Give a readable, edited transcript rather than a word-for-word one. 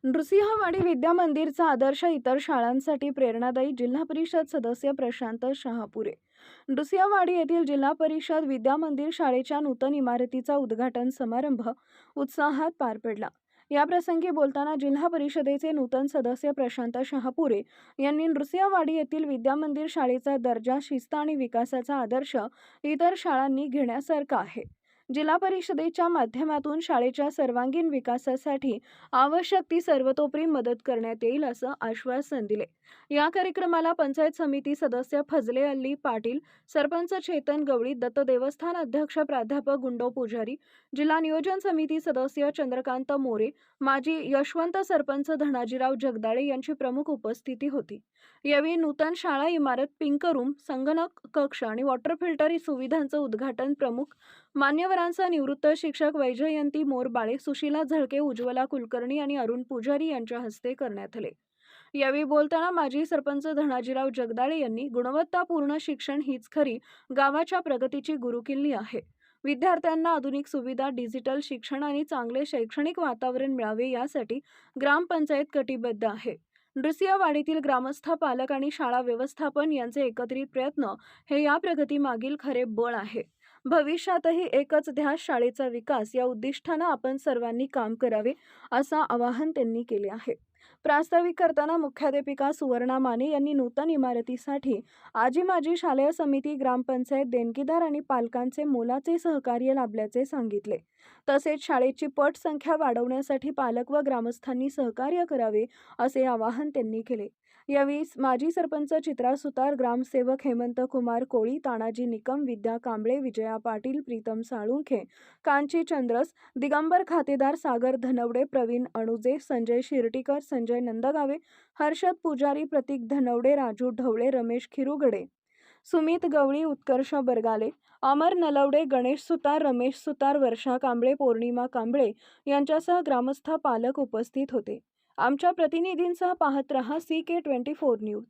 नृसिंहवाडी विद्या मंदिरचा आदर्श इतर शाळांसाठी प्रेरणादायी जिल्हा परिषद सदस्य प्रशांत शहापुरे। नृसिंहवाडी येथील जिल्हा परिषद विद्या मंदिर शाळेच्या नूतन इमारतीचा उद्घाटन समारंभ उत्साहात पार पडला। या प्रसंगी बोलताना जिल्हा परिषदेचे नूतन सदस्य प्रशांत शहापुरे यांनी नृसिंहवाडी येथील विद्या मंदिर शाळेचा दर्जा, शिस्त आणि विकासाचा आदर्श इतर शाळांनी घेण्यासारखा आहे। जिल्हा परिषदेच्या माध्यमातून शाळेच्या सर्वांगीण विकासासाठी आवश्यक ती सर्वतोपरी मदत करण्यात येईल असं आश्वासन दिले। या कार्यक्रमाला पंचायत समिती सदस्य फजले अली पाटील, सरपंच चेतन गवळी, दत्त देवस्थान अध्यक्ष प्राध्यापक गुंडो पुजारी, जिल्हा नियोजन समिती सदस्य चंद्रकांत मोरे, माजी यशवंत सरपंच धनाजीराव जगदाळे यांची प्रमुख उपस्थिती होती। यावेळी नूतन शाळा इमारत, पिंक रूम, संगणक कक्ष आणि वॉटर फिल्टर सुविधांचं उद्घाटन प्रमुख मान्यवरांचा निवृत्त शिक्षक वैजयंती मोरबाळे, सुशीला झळके, उज्ज्वला कुलकर्णी आणि अरुण पुजारी यांच्या हस्ते करण्यात आले। यावेळी बोलताना माजी सरपंच धनाजीराव जगदाळे यांनी गुणवत्तापूर्ण शिक्षण हीच खरी गावाच्या प्रगतीची गुरुकिल्ली आहे। विद्यार्थ्यांना आधुनिक सुविधा, डिजिटल शिक्षण आणि चांगले शैक्षणिक वातावरण मिळावे यासाठी ग्रामपंचायत कटिबद्ध आहे। नृसिंहवाडीतील ग्रामस्थ, पालक आणि शाळा व्यवस्थापन यांचे एकत्रित प्रयत्न हे या प्रगतीमागील खरे बळ आहे। भविष्यातही एकच ध्यास, शाळेचा विकास या उद्दिष्टाने आपण सर्वांनी काम करावे असं आवाहन त्यांनी केले आहे। प्रास्ताविक करताना मुख्याध्यापिका सुवर्णा माने यांनी नूतन इमारतीसाठी आजी माजी शालेय समिती, ग्रामपंचायत, देणगीदार आणि पालकांचे मोलाचे सहकार्य लाभल्याचे सांगितले। तसेच शाळेची पट संख्या वाढवण्यासाठी पालक व ग्रामस्थांनी सहकार्य करावे असे आवाहन त्यांनी केले। यावेळी माजी सरपंच चित्रा सुतार, ग्रामसेवक हेमंत कुमार कोळी, तानाजी निकम, विद्या कांबळे, विजया पाटील, प्रीतम साळुंखे, कांची चंद्रस, दिगंबर खातेदार, सागर धनवडे, प्रवीण अणुजे, संजय शिर्टीकर, संजय नंदगावे, हर्षद पुजारी, प्रतीक धनवडे, राजू ढवळे, रमेश खिरुगडे, सुमित गवळी, उत्कर्ष बरगाले, अमर नलवडे, गणेश सुतार, रमेश सुतार, वर्षा कांबळे, पौर्णिमा कांबळे यांच्यासह ग्रामस्थ, पालक उपस्थित होते। आमच्या प्रतिनिधींसह पाहत रहा CK24 न्यूज।